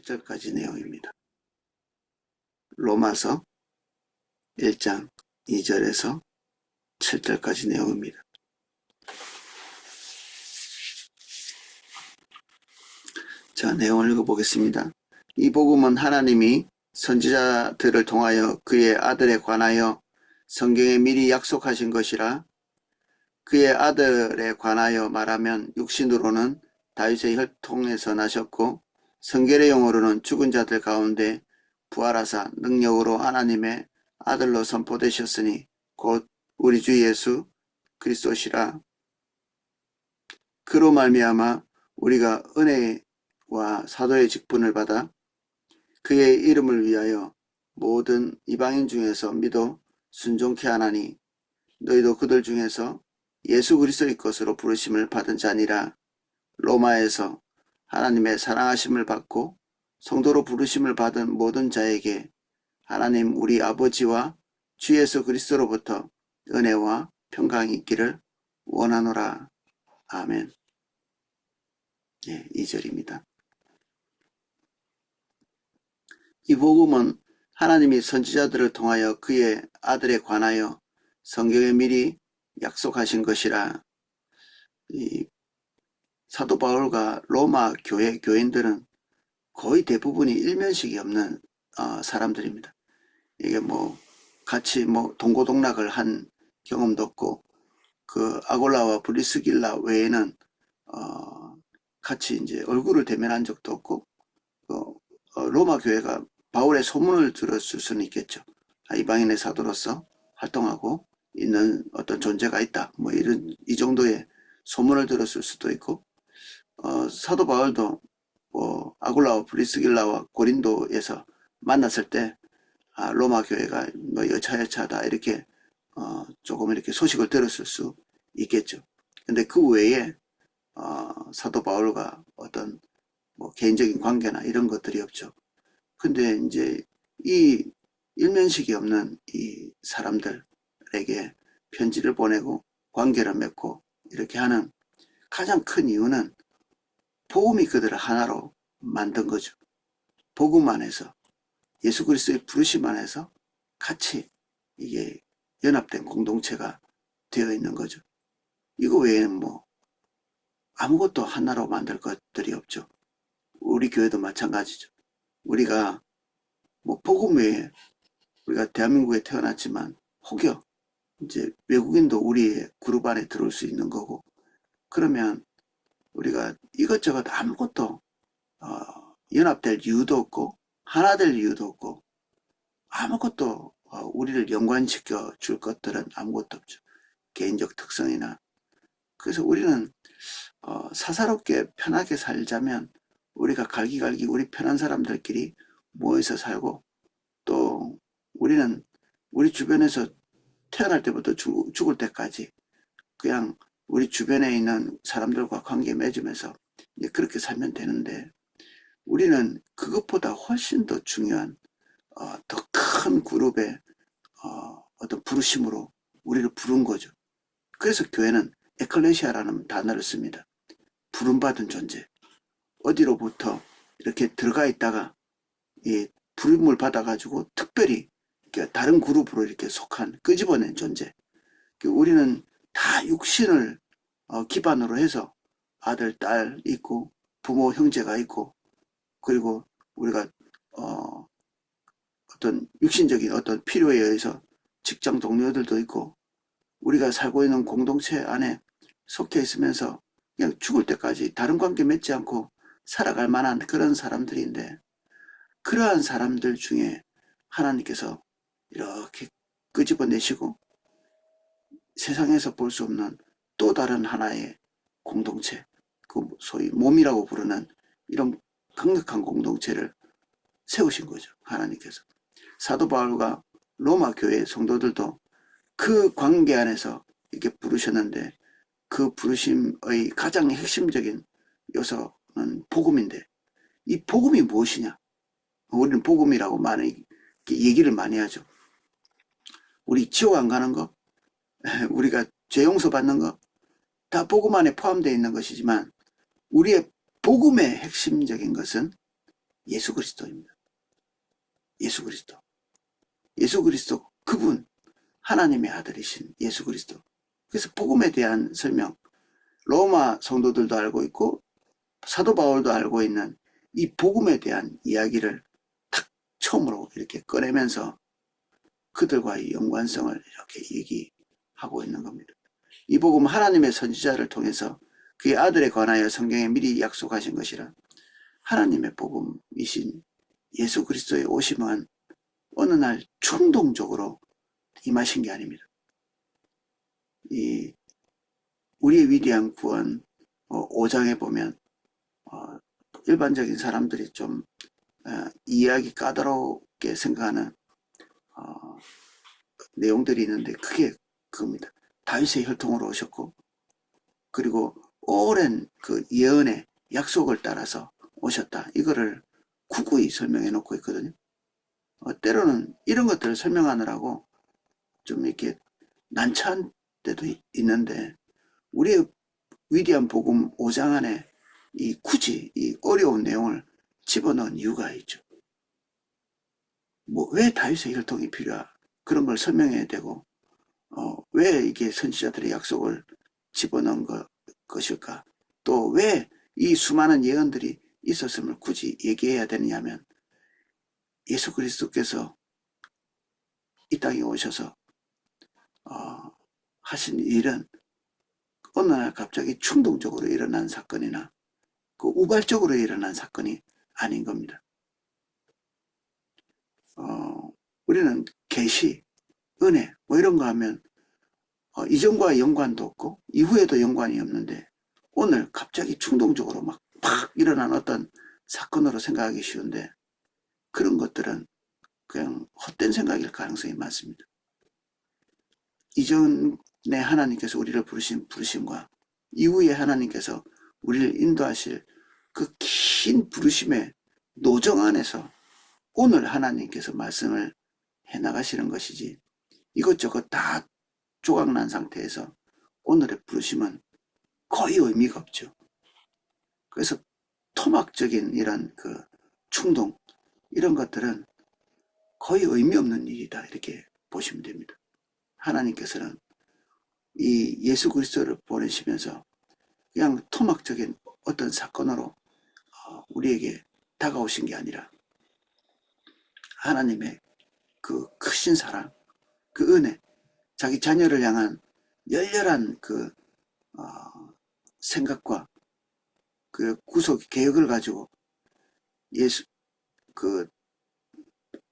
7절까지 내용입니다. 로마서 1장 2절에서 7절까지 내용입니다. 자, 내용을 읽어보겠습니다. 이 복음은 하나님이 선지자들을 통하여 그의 아들에 관하여 성경에 미리 약속하신 것이라. 그의 아들에 관하여 말하면 육신으로는 다윗의 혈통에서 나셨고 성결의 영으로는 죽은 자들 가운데 부활하사 능력으로 하나님의 아들로 선포되셨으니 곧 우리 주 예수 그리스도시라. 그로 말미암아 우리가 은혜와 사도의 직분을 받아 그의 이름을 위하여 모든 이방인 중에서 믿어 순종케 하나니 너희도 그들 중에서 예수 그리스도의 것으로 부르심을 받은 자니라. 로마에서 하나님의 사랑하심을 받고 성도로 부르심을 받은 모든 자에게 하나님 우리 아버지와 주 예수 그리스도로부터 은혜와 평강이 있기를 원하노라. 아멘. 2절입니다. 이 복음은 하나님이 선지자들을 통하여 그의 아들에 관하여 성경에 미리 약속하신 것이라. 이 사도 바울과 로마 교회 교인들은 거의 대부분이 일면식이 없는 사람들입니다. 이게 같이 동고동락을 한 경험도 없고, 그 아골라와 브리스길라 외에는 같이 이제 얼굴을 대면한 적도 없고, 로마 교회가 바울의 소문을 들었을 수는 있겠죠. 이방인의 사도로서 활동하고 있는 어떤 존재가 있다. 이 정도의 소문을 들었을 수도 있고, 사도 바울도 아굴라와 브리스길라와 고린도에서 만났을 때 로마 교회가 여차여차하다 이렇게 조금 이렇게 소식을 들었을 수 있겠죠. 근데 그 외에 사도 바울과 어떤 개인적인 관계나 이런 것들이 없죠. 근데 이제 이 일면식이 없는 이 사람들에게 편지를 보내고 관계를 맺고 이렇게 하는 가장 큰 이유는 복음이 그들을 하나로 만든 거죠. 복음 안에서, 예수 그리스도의 부르심 안에서 같이 이게 연합된 공동체가 되어 있는 거죠. 이거 외에는 아무것도 하나로 만들 것들이 없죠. 우리 교회도 마찬가지죠. 우리가 복음 외에 우리가 대한민국에 태어났지만 혹여 이제 외국인도 우리의 그룹 안에 들어올 수 있는 거고, 그러면 우리가 이것저것 아무것도 연합될 이유도 없고 하나 될 이유도 없고 아무것도 우리를 연관시켜 줄 것들은 아무것도 없죠. 개인적 특성이나. 그래서 우리는 사사롭게 편하게 살자면 우리가 갈기갈기 우리 편한 사람들끼리 모여서 살고, 또 우리는 우리 주변에서 태어날 때부터 죽을 때까지 그냥 우리 주변에 있는 사람들과 관계 맺으면서 이제 그렇게 살면 되는데, 우리는 그것보다 훨씬 더 중요한 더 큰 그룹의 어떤 부르심으로 우리를 부른 거죠. 그래서 교회는 에클레시아라는 단어를 씁니다. 부름받은 존재. 어디로부터 이렇게 들어가 있다가 이 부름을 받아가지고 특별히 다른 그룹으로 이렇게 속한 끄집어낸 존재. 우리는 다 육신을 기반으로 해서 아들, 딸 있고 부모, 형제가 있고, 그리고 우리가 어떤 육신적인 어떤 필요에 의해서 직장 동료들도 있고, 우리가 살고 있는 공동체 안에 속해 있으면서 그냥 죽을 때까지 다른 관계 맺지 않고 살아갈 만한 그런 사람들인데, 그러한 사람들 중에 하나님께서 이렇게 끄집어내시고 세상에서 볼 수 없는 또 다른 하나의 공동체, 그 소위 몸이라고 부르는 이런 강력한 공동체를 세우신 거죠. 하나님께서. 사도 바울과 로마 교회 성도들도 그 관계 안에서 이렇게 부르셨는데, 그 부르심의 가장 핵심적인 요소는 복음인데, 이 복음이 무엇이냐? 우리는 복음이라고 많이 얘기를 많이 하죠. 우리 지옥 안 가는 거, 우리가 죄 용서 받는 거, 다 복음 안에 포함되어 있는 것이지만, 우리의 복음의 핵심적인 것은 예수 그리스도입니다. 예수 그리스도. 예수 그리스도 그분 하나님의 아들이신 예수 그리스도. 그래서 복음에 대한 설명 로마 성도들도 알고 있고 사도 바울도 알고 있는 이 복음에 대한 이야기를 탁 처음으로 이렇게 꺼내면서 그들과의 연관성을 이렇게 얘기하고 있는 겁니다. 이 복음 하나님의 선지자를 통해서 그의 아들에 관하여 성경에 미리 약속하신 것이라. 하나님의 복음이신 예수 그리스도의 오심은 어느 날 충동적으로 임하신 게 아닙니다. 이 우리의 위대한 구원 5장에 보면 일반적인 사람들이 좀 이해하기 까다롭게 생각하는 내용들이 있는데 그게 그겁니다. 다윗의 혈통으로 오셨고 그리고 오랜 그 예언의 약속을 따라서 오셨다. 이거를 구구이 설명해 놓고 있거든요. 때로는 이런 것들을 설명하느라고 좀 이렇게 난처한 때도 있는데 우리의 위대한 복음 5장 안에 굳이 이 어려운 내용을 집어넣은 이유가 있죠. 왜 다윗의 혈통이 필요하? 그런 걸 설명해야 되고 왜 이게 선지자들의 약속을 집어넣은 것일까? 또 왜 이 수많은 예언들이 있었음을 굳이 얘기해야 되느냐면 예수 그리스도께서 이 땅에 오셔서 하신 일은 어느 날 갑자기 충동적으로 일어난 사건이나 그 우발적으로 일어난 사건이 아닌 겁니다. 우리는 계시, 은혜 이런 거 하면 이전과 연관도 없고 이후에도 연관이 없는데 오늘 갑자기 충동적으로 막 일어난 어떤 사건으로 생각하기 쉬운데 그런 것들은 그냥 헛된 생각일 가능성이 많습니다. 이전에 하나님께서 우리를 부르신 부르심과 이후에 하나님께서 우리를 인도하실 그 긴 부르심의 노정 안에서 오늘 하나님께서 말씀을 해나가시는 것이지 이것저것 다 조각난 상태에서 오늘의 부르심은 거의 의미가 없죠. 그래서 토막적인 이런 그 충동 이런 것들은 거의 의미 없는 일이다 이렇게 보시면 됩니다. 하나님께서는 이 예수 그리스도를 보내시면서 그냥 토막적인 어떤 사건으로 우리에게 다가오신 게 아니라 하나님의 그 크신 사랑, 그 은혜, 자기 자녀를 향한 열렬한 그 생각과 그 구속 계획을 가지고 예수 그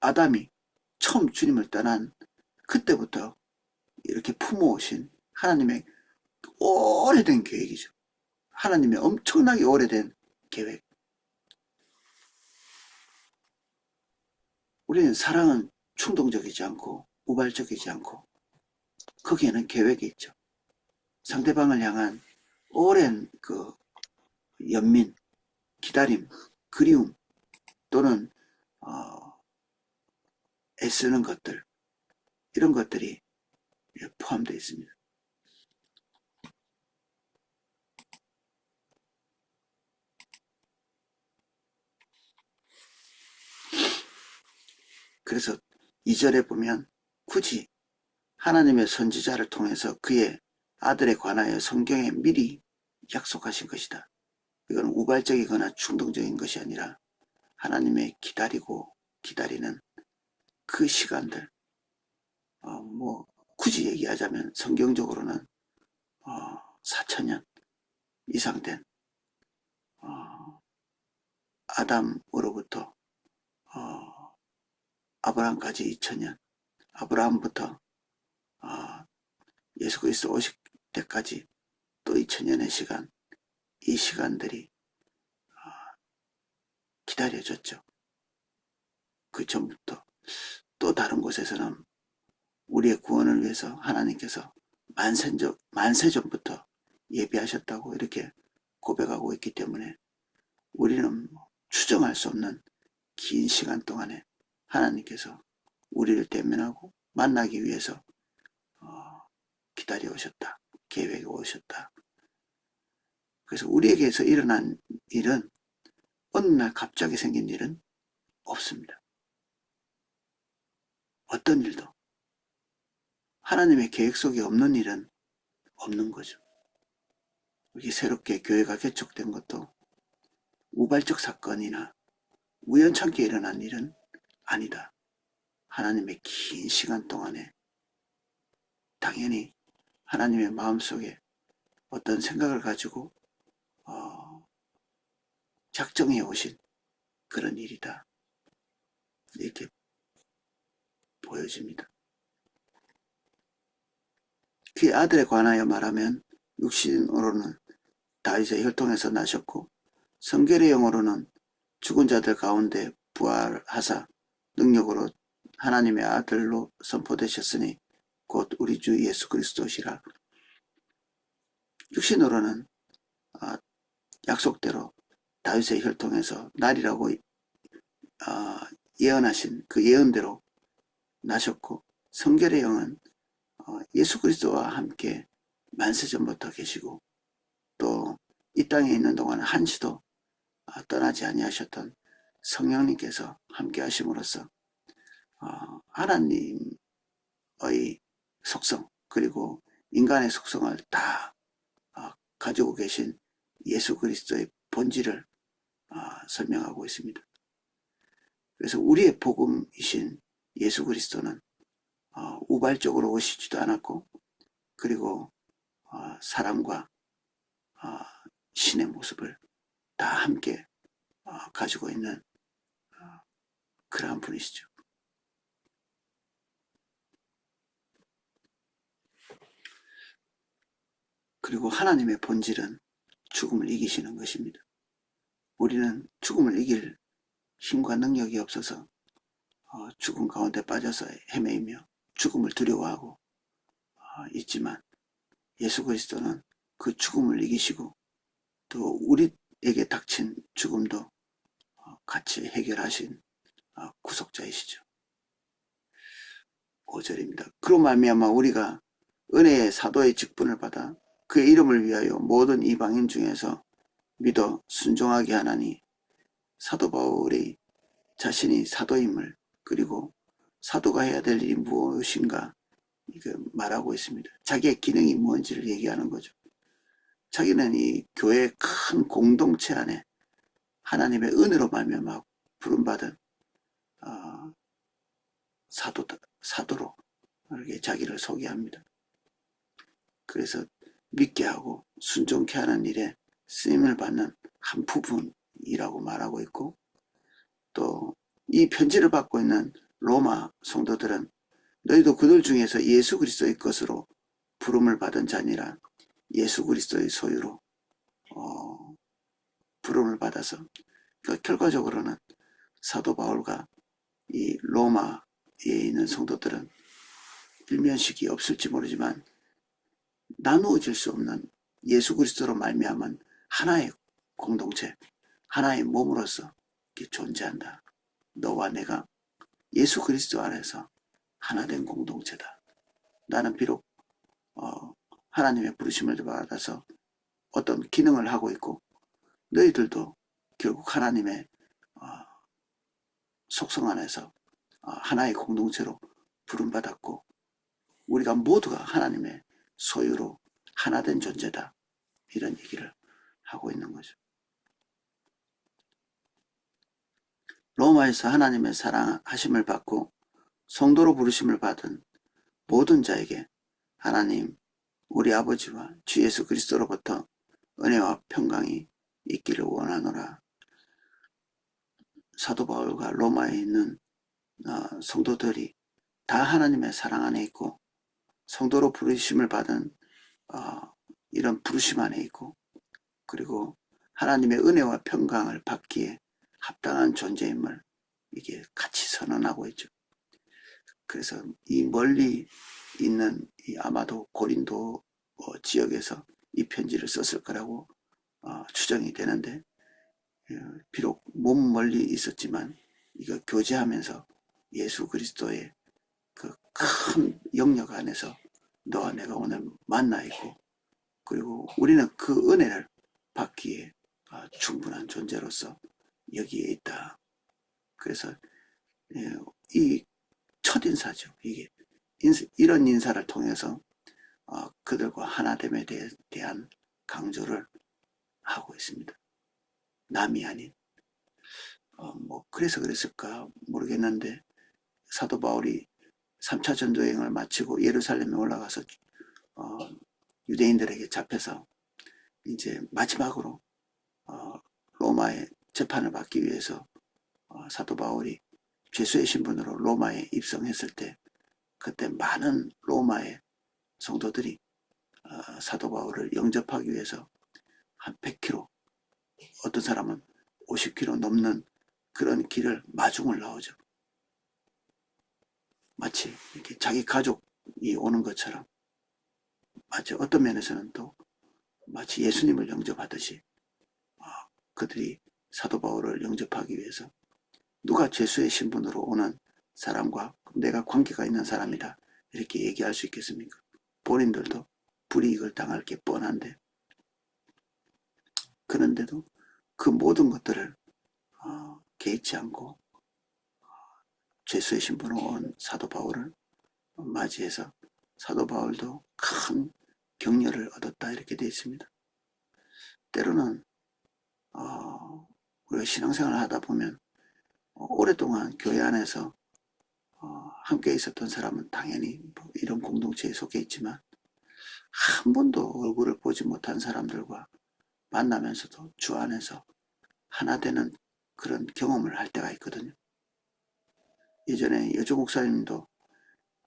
아담이 처음 주님을 떠난 그때부터 이렇게 품어오신 하나님의 오래된 계획이죠. 하나님의 엄청나게 오래된 계획. 우리는 사랑은 충동적이지 않고 우발적이지 않고 거기에는 계획이 있죠. 상대방을 향한 오랜 그 연민, 기다림, 그리움 또는 애쓰는 것들 이런 것들이 포함되어 있습니다. 그래서 2절에 보면 굳이 하나님의 선지자를 통해서 그의 아들에 관하여 성경에 미리 약속하신 것이다. 이건 우발적이거나 충동적인 것이 아니라 하나님의 기다리는 그 시간들 굳이 얘기하자면 성경적으로는 4,000년 이상 된 아담으로부터 아브라함까지 2,000년 아브라함부터 예수 그리스도 오실 때까지 또 2,000년의 시간 이 시간들이 기다려졌죠. 그 전부터 또 다른 곳에서는 우리의 구원을 위해서 하나님께서 만세 전부터 예비하셨다고 이렇게 고백하고 있기 때문에 우리는 추정할 수 없는 긴 시간 동안에 하나님께서 우리를 대면하고 만나기 위해서 기다려 오셨다. 계획해 오셨다. 그래서 우리에게서 일어난 일은 어느 날 갑자기 생긴 일은 없습니다. 어떤 일도 하나님의 계획 속에 없는 일은 없는 거죠. 이게 새롭게 교회가 개척된 것도 우발적 사건이나 우연찮게 일어난 일은 아니다. 하나님의 긴 시간 동안에 당연히 하나님의 마음속에 어떤 생각을 가지고 작정해 오신 그런 일이다. 이렇게 보여집니다. 그의 아들에 관하여 말하면 육신으로는 다윗의 혈통에서 나셨고 성결의 영으로는 죽은 자들 가운데 부활하사 능력으로 하나님의 아들로 선포되셨으니 곧 우리 주 예수 그리스도시라. 육신으로는 약속대로 다윗의 혈통에서 날이라고 예언하신 그 예언대로 나셨고 성결의 영은 예수 그리스도와 함께 만세전부터 계시고 또 이 땅에 있는 동안 한시도 떠나지 아니하셨던 성령님께서 함께 하심으로써 하나님의 속성 그리고 인간의 속성을 다 가지고 계신 예수 그리스도의 본질을 설명하고 있습니다. 그래서 우리의 복음이신 예수 그리스도는 우발적으로 오시지도 않았고 그리고 사람과 신의 모습을 다 함께 가지고 있는 그러한 분이시죠. 그리고 하나님의 본질은 죽음을 이기시는 것입니다. 우리는 죽음을 이길 힘과 능력이 없어서 죽음 가운데 빠져서 헤매이며 죽음을 두려워하고 있지만 예수 그리스도는 그 죽음을 이기시고 또 우리에게 닥친 죽음도 같이 해결하신 구속자이시죠. 5절입니다. 그로 말미암아 우리가 은혜의 사도의 직분을 받아 그의 이름을 위하여 모든 이방인 중에서 믿어 순종하게 하나니 사도 바울이 자신이 사도임을 그리고 사도가 해야 될 일이 무엇인가 말하고 있습니다. 자기의 기능이 뭔지를 얘기하는 거죠. 자기는 이 교회의 큰 공동체 안에 하나님의 은혜로 말미암아 부름받은 사도로 이렇게 자기를 소개합니다. 그래서 믿게 하고 순종케 하는 일에 쓰임을 받는 한 부분이라고 말하고 있고 또 이 편지를 받고 있는 로마 성도들은 너희도 그들 중에서 예수 그리스도의 것으로 부름을 받은 자니라 예수 그리스도의 소유로 부름을 받아서 결과적으로는 사도 바울과 이 로마에 있는 성도들은 일면식이 없을지 모르지만 나누어질 수 없는 예수 그리스도로 말미암은 하나의 공동체, 하나의 몸으로서 존재한다. 너와 내가 예수 그리스도 안에서 하나된 공동체다. 나는 비록 하나님의 부르심을 받아서 어떤 기능을 하고 있고 너희들도 결국 하나님의 속성 안에서 하나의 공동체로 부름받았고 우리가 모두가 하나님의 소유로 하나된 존재다. 이런 얘기를 하고 있는 거죠. 로마에서 하나님의 사랑하심을 받고 성도로 부르심을 받은 모든 자에게 하나님 우리 아버지와 주 예수 그리스도로부터 은혜와 평강이 있기를 원하노라. 사도 바울과 로마에 있는 성도들이 다 하나님의 사랑 안에 있고 성도로 부르심을 받은 이런 부르심 안에 있고 그리고 하나님의 은혜와 평강을 받기에 합당한 존재임을 이게 같이 선언하고 있죠. 그래서 이 멀리 있는 아마도 고린도 지역에서 이 편지를 썼을 거라고 추정이 되는데 비록 몸 멀리 있었지만 이거 교제하면서 예수 그리스도의 그 큰 영역 안에서 너와 내가 오늘 만나 있고 그리고 우리는 그 은혜를 받기에 충분한 존재로서 여기에 있다. 그래서 이 첫인사죠. 이게 이런 인사를 통해서 그들과 하나됨에 대한 강조를 하고 있습니다. 남이 아닌. 뭐 그래서 그랬을까 모르겠는데 사도 바울이 3차 전도여행을 마치고 예루살렘에 올라가서 유대인들에게 잡혀서 이제 마지막으로 로마의 재판을 받기 위해서 사도 바울이 죄수의 신분으로 로마에 입성했을 때 그때 많은 로마의 성도들이 사도 바울을 영접하기 위해서 한 100km, 어떤 사람은 50km 넘는 그런 길을 마중을 나오죠. 마치 이렇게 자기 가족이 오는 것처럼, 마치 어떤 면에서는 또 마치 예수님을 영접하듯이 그들이 사도 바울을 영접하기 위해서, 누가 죄수의 신분으로 오는 사람과 내가 관계가 있는 사람이다 이렇게 얘기할 수 있겠습니까? 본인들도 불이익을 당할 게 뻔한데, 그런데도 그 모든 것들을 개의치 않고 죄수의 신분으로 온 사도 바울을 맞이해서 사도 바울도 큰 격려를 얻었다 이렇게 되어 있습니다. 때로는 우리가 신앙생활을 하다 보면 오랫동안 교회 안에서 함께 있었던 사람은 당연히 뭐 이런 공동체에 속해 있지만 한 번도 얼굴을 보지 못한 사람들과 만나면서도 주 안에서 하나 되는 그런 경험을 할 때가 있거든요. 예전에 여조 목사님도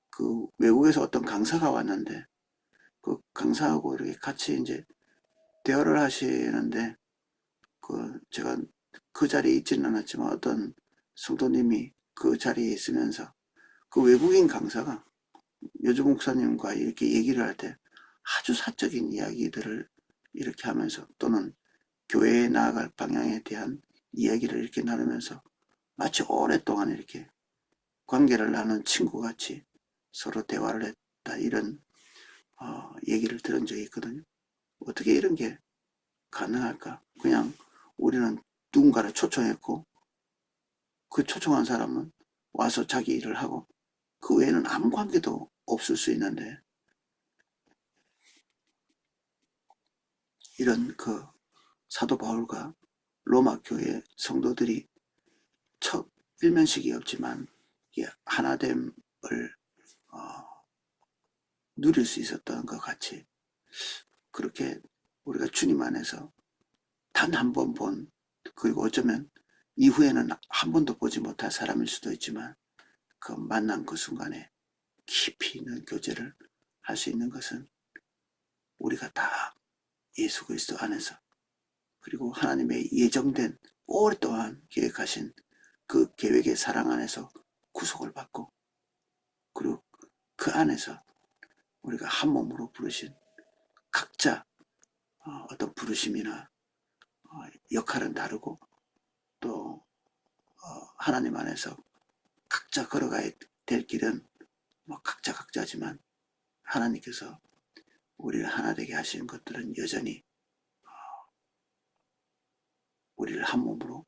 그 외국에서 어떤 강사가 왔는데 그 강사하고 이렇게 같이 이제 대화를 하시는데 제가 그 자리에 있지는 않았지만 어떤 성도님이 그 자리에 있으면서 그 외국인 강사가 여조 목사님과 이렇게 얘기를 할 때 아주 사적인 이야기들을 이렇게 하면서, 또는 교회에 나아갈 방향에 대한 이야기를 이렇게 나누면서 마치 오랫동안 이렇게 관계를 나눈 친구같이 서로 대화를 했다, 이런 얘기를 들은 적이 있거든요. 어떻게 이런 게 가능할까? 그냥 우리는 누군가를 초청했고 그 초청한 사람은 와서 자기 일을 하고 그 외에는 아무 관계도 없을 수 있는데, 이런 그 사도 바울과 로마 교회 성도들이 첫 일면식이었지만 하나됨을 누릴 수 있었던 것 같이, 그렇게 우리가 주님 안에서 단 한 번 본, 그리고 어쩌면 이후에는 한 번도 보지 못할 사람일 수도 있지만 그 만난 그 순간에 깊이 있는 교제를 할 수 있는 것은 우리가 다 예수 그리스도 안에서, 그리고 하나님의 예정된 오랫동안 계획하신 그 계획의 사랑 안에서 구속을 받고, 그리고 그 안에서 우리가 한 몸으로 부르신 각자 어떤 부르심이나 역할은 다르고, 또 하나님 안에서 각자 걸어가야 될 길은 뭐 각자지만 하나님께서 우리를 하나 되게 하시는 것들은 여전히 우리를 한 몸으로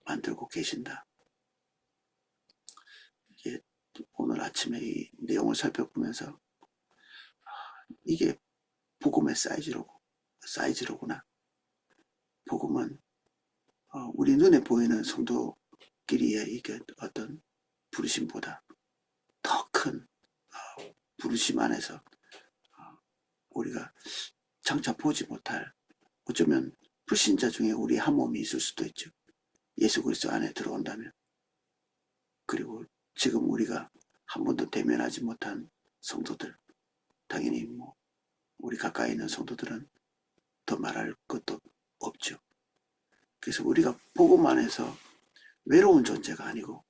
만들고 계신다. 이게 오늘 아침에 이 내용을 살펴보면서 이게 복음의 사이즈로구나. 복음은 우리 눈에 보이는 성도끼리의 이게 어떤 부르심보다 더 큰 부르심 안에서 우리가 장차 보지 못할, 어쩌면 불신자 중에 우리 한 몸이 있을 수도 있죠. 예수 그리스도 안에 들어온다면. 그리고 지금 우리가 한 번도 대면하지 못한 성도들, 당연히 뭐 우리 가까이 있는 성도들은 더 말할 것도 없죠. 그래서 우리가 복음 안에서 외로운 존재가 아니고,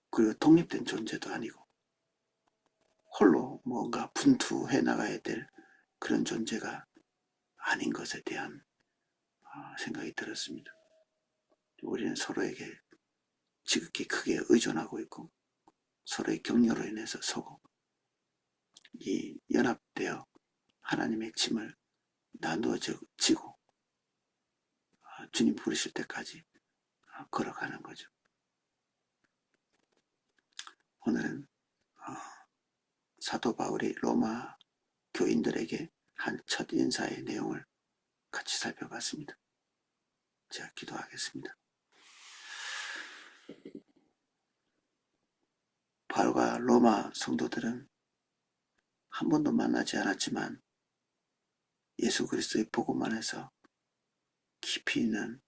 그리고 독립된 존재도 아니고, 홀로 뭔가 분투해 나가야 될 그런 존재가 아닌 것에 대한 생각이 들었습니다. 우리는 서로에게 지극히 크게 의존하고 있고 서로의 격려로 인해서 서고, 이 연합되어 하나님의 짐을 나누어 지고 주님 부르실 때까지 걸어가는 거죠. 오늘은 사도 바울이 로마 교인들에게 한 첫 인사의 내용을 같이 살펴봤습니다. 제가 기도하겠습니다. 바울과 로마 성도들은 한 번도 만나지 않았지만 예수 그리스도의 복음 안에서 깊이 있는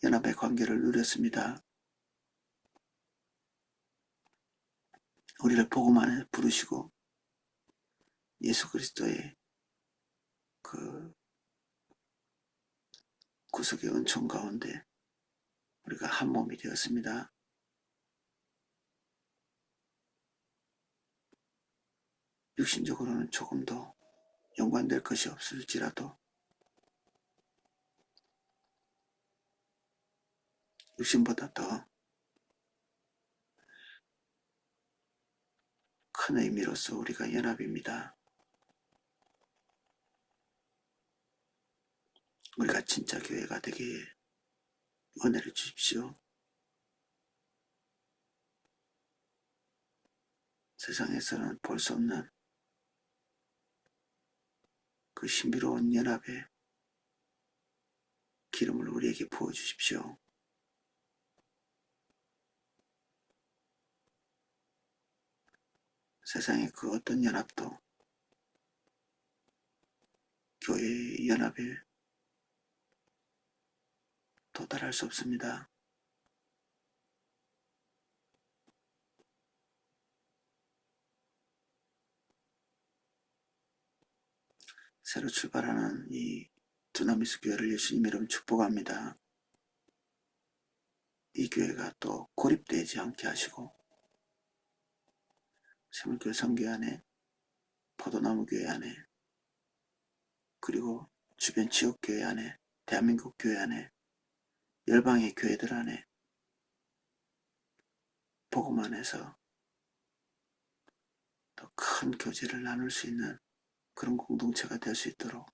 연합의 관계를 누렸습니다. 우리를 복음 안에 부르시고 예수 그리스도의 그 구속의 은총 가운데 우리가 한 몸이 되었습니다. 육신적으로는 조금 더 연관될 것이 없을지라도 육신보다 더 큰 의미로서 우리가 연합입니다. 우리가 진짜 교회가 되기에 은혜를 주십시오. 세상에서는 볼 수 없는 그 신비로운 연합의 기름을 우리에게 부어주십시오. 세상의 그 어떤 연합도 교회의 연합에 도달할 수 없습니다. 새로 출발하는 이 두나미스 교회를 예수님 이름 축복합니다. 이 교회가 또 고립되지 않게 하시고 세물교회 선교회 안에 포도나무 교회 안에 그리고 주변 지역교회 안에 대한민국 교회 안에 열방의 교회들 안에 복음 안에서 더 큰 교제를 나눌 수 있는 그런 공동체가 될 수 있도록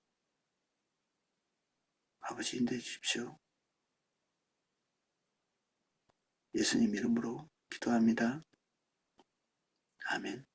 아버지 인도해 주십시오. 예수님 이름으로 기도합니다. 아멘.